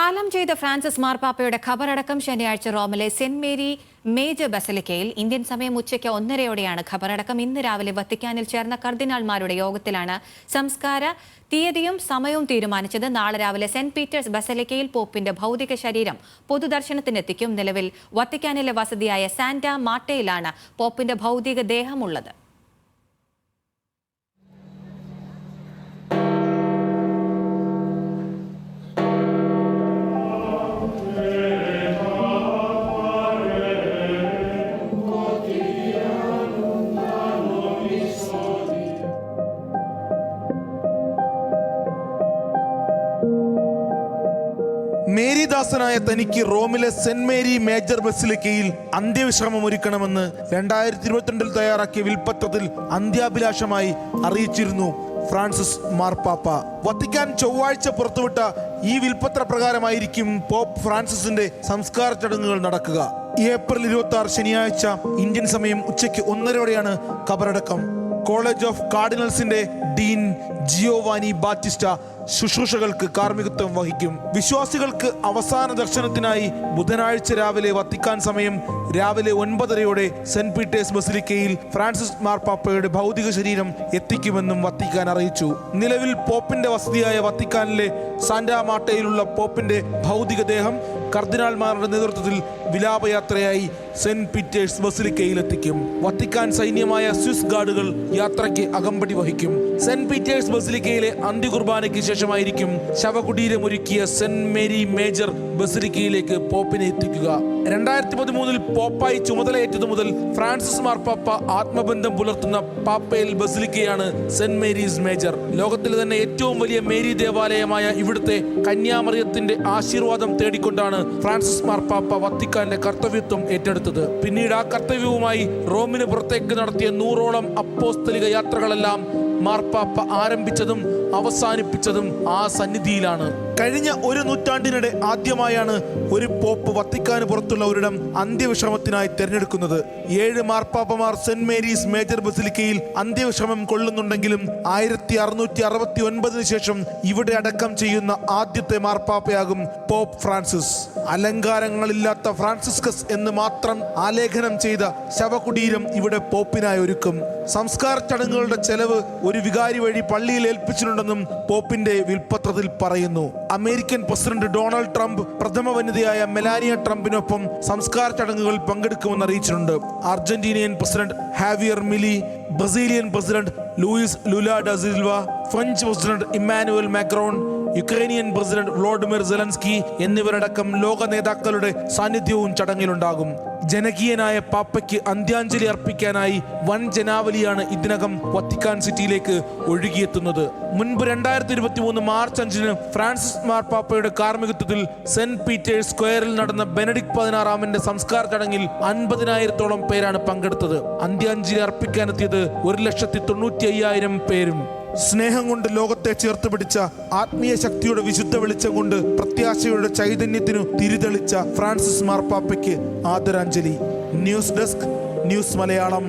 കാലം ചെയ്ത ഫ്രാൻസിസ് മാർപ്പാപ്പയുടെ ഖബറടക്കം ശനിയാഴ്ച റോമിലെ സെന്റ് മേരി മേജർ ബസലിക്കയിൽ ഇന്ത്യൻ സമയം ഉച്ചയ്ക്ക് 1:30-ഓടെയാണ് ഖബറടക്കം. ഇന്ന് രാവിലെ വത്തിക്കാനിൽ ചേർന്ന കർദിനാൾമാരുടെ യോഗത്തിലാണ് സംസ്കാര തീയതിയും സമയവും തീരുമാനിച്ചത്. നാളെ രാവിലെ സെന്റ് പീറ്റേഴ്സ് ബസലിക്കയിൽ പോപ്പിന്റെ ഭൗതിക ശരീരം പൊതുദർശനത്തിനെത്തിക്കും. നിലവിൽ വത്തിക്കാനിലെ വസതിയായ സാന്റാ മാർട്ടയിലാണ് പോപ്പിന്റെ ഭൗതിക ദേഹമുള്ളത്. മേരിദാസനായ തനിക്ക് റോമിലെ സെന്റ് മേരി മേജർ ബസിലിക്കയിൽ അന്ത്യവിശ്രമം ഒരുക്കണമെന്ന് 2022 തയ്യാറാക്കിയ വിൽപ്പത്രത്തിൽ അന്ത്യാഭിലാഷമായി അറിയിച്ചിരുന്നു ഫ്രാൻസിസ് മാർപ്പാപ്പ. വത്തിക്കാൻ ചൊവ്വാഴ്ച പുറത്തുവിട്ട ഈ വിൽപ്പത്ര പ്രകാരമായിരിക്കും പോപ്പ് ഫ്രാൻസിസിന്റെ സംസ്കാര ചടങ്ങുകൾ നടക്കുക. ഏപ്രിൽ 26 ശനിയാഴ്ച ഇന്ത്യൻ സമയം ഉച്ചയ്ക്ക് 1:30-ഓടെയാണ് ഖബറടക്കം. കോളേജ് ഓഫ് കാർഡിനൽസിന്റെ ഡീൻ ജിയോവാനി ബാറ്റിസ്റ്റ ശുശ്രൂഷകൾക്ക് കാർമ്മികത്വം വഹിക്കും. വിശ്വാസികൾക്ക് അവസാന ദർശനത്തിനായി ബുധനാഴ്ച രാവിലെ വത്തിക്കാൻ സമയം രാവിലെ 9:30-ഓടെ സെന്റ് പീറ്റേഴ്സ് ബസിലിക്കയിൽ ഫ്രാൻസിസ് മാർപ്പാപ്പയുടെ ഭൗതിക ശരീരം എത്തിക്കുമെന്നും വത്തിക്കാൻ അറിയിച്ചു. നിലവിൽ പോപ്പിന്റെ വസതിയായ വത്തിക്കാനിലെ സാന്റാ മാർട്ടയിലുള്ള പോപ്പിന്റെ ഭൗതിക ദേഹം കർദിനാൾമാരുടെ നേതൃത്വത്തിൽ വിലാപയാത്രയായി സെന്റ് പീറ്റേഴ്സ് ബസിലിക്കയിൽ എത്തിക്കും. വത്തിക്കാൻ സൈന്യമായ സ്വിസ് ഗാർഡുകൾ യാത്രയ്ക്ക് അകമ്പടി വഹിക്കും. സെന്റ് പീറ്റേഴ്സ് ബസിലിക്കയിലെ അന്ത്യകുർബാനയ്ക്ക് ശേഷമായിരിക്കും ശവകുടീരമൊരുക്കിയ സെന്റ് മേരി മേജർ ബസിലിക്കയിലേക്ക് പോപ്പിനെ എത്തിക്കുക. 2013-ൽ പോപ്പായി ചുമതലയേറ്റതു മുതൽ ഫ്രാൻസിസ് മാർപ്പാപ്പ ആത്മബന്ധം പുലർത്തുന്ന പാപ്പയൽ ബസിലിക്കയാണ് സെന്റ് മേരീസ് മേജർ. ലോകത്തിലെ തന്നെ ഏറ്റവും വലിയ മേരി ദേവാലയമായ ഇവിടുത്തെ കന്യാമറിയത്തിന്റെ ആശീർവാദം തേടിക്കൊണ്ടാണ് ഫ്രാൻസിസ് മാർപ്പാപ്പ വത്തിക്കാന്റെ കർത്തവ്യത്വം ഏറ്റെടുത്തത്. പിന്നീട് ആ കർത്തവ്യവുമായി റോമിന് പുറത്തേക്ക് നടത്തിയ 100ഓളം അപ്പോസ്തലിക യാത്രകളെല്ലാം മാർപ്പാപ്പ ആരംഭിച്ചതും അവസാനിപ്പിച്ചതും ആ സന്നിധിയിലാണ്. കഴിഞ്ഞ ഒരു നൂറ്റാണ്ടിനിടെ ആദ്യമായാണ് ഒരു പോപ്പ് വത്തിക്കാന് പുറത്തുള്ള ഒരിടം അന്ത്യവിശ്രമത്തിനായി തെരഞ്ഞെടുക്കുന്നത്. 7 മാർപ്പാപ്പമാർ സെന്റ് മേരീസ് മേജർ ബസിലിക്കയിൽ അന്ത്യവിശ്രമം കൊള്ളുന്നുണ്ടെങ്കിലും 1669 ശേഷം ഇവിടെ അടക്കം ചെയ്യുന്ന ആദ്യത്തെ മാർപ്പാപ്പയാകും പോപ്പ് ഫ്രാൻസിസ്. അലങ്കാരങ്ങളില്ലാത്ത ഫ്രാൻസിസ്കസ് എന്ന് മാത്രം ആലേഖനം ചെയ്ത ശവകുടീരം ഇവിടെ പോപ്പിനായി ഒരുക്കും. സംസ്കാര ചടങ്ങുകളുടെ ചെലവ് ഒരു വികാരി വഴി പള്ളിയിൽ ഏൽപ്പിച്ചിട്ടുണ്ടെന്നും പോപ്പിന്റെ വിൽപ്പത്രത്തിൽ പറയുന്നു. അമേരിക്കൻ പ്രസിഡന്റ് ഡൊണാൾഡ് ട്രംപ് പ്രഥമ വനിതയായ മെലാനിയ ട്രംപിനൊപ്പം സംസ്കാര ചടങ്ങുകളിൽ പങ്കെടുക്കുമെന്ന് അറിയിച്ചിട്ടുണ്ട്. Argentinian president Javier Milei, Brazilian president Luiz Lula da Silva, French president Emmanuel Macron, Ukrainian president Volodymyr Zelensky എന്നിവരടക്കം ലോക നേതാക്കളുടെ സാന്നിധ്യവും ചടങ്ങിലുണ്ടാകും. ജനകീയനായ പാപ്പയ്ക്ക് അന്ത്യാഞ്ജലി അർപ്പിക്കാനായി വൻ ജനാവലിയാണ് ഇതിനകം വത്തിക്കാൻ സിറ്റിയിലേക്ക് ഒഴുകിയെത്തുന്നത്. മുൻപ് 2023 മാർച്ച് 5-ന് ഫ്രാൻസിസ് മാർപ്പാപ്പയുടെ കാർമ്മികത്വത്തിൽ സെന്റ് പീറ്റേഴ്സ് സ്ക്വയറിൽ നടന്ന ബെനഡിക്ട് 16-ന്റെ സംസ്കാര ചടങ്ങിൽ 50,000-ഓളം പേരാണ് പങ്കെടുത്തത്. അന്ത്യാഞ്ജലി അർപ്പിക്കാനെത്തിയത് 1,95,000 പേരും. സ്നേഹം കൊണ്ട് ലോകത്തെ ചേർത്ത് പിടിച്ച, ആത്മീയ ശക്തിയുടെ വിശുദ്ധ വെളിച്ചം കൊണ്ട് പ്രത്യാശയുടെ ചൈതന്യത്തിനു തിരിതെളിച്ച ഫ്രാൻസിസ് മാർപ്പാപ്പയ്ക്ക് ആദരാഞ്ജലി. News desk, news Malayalam.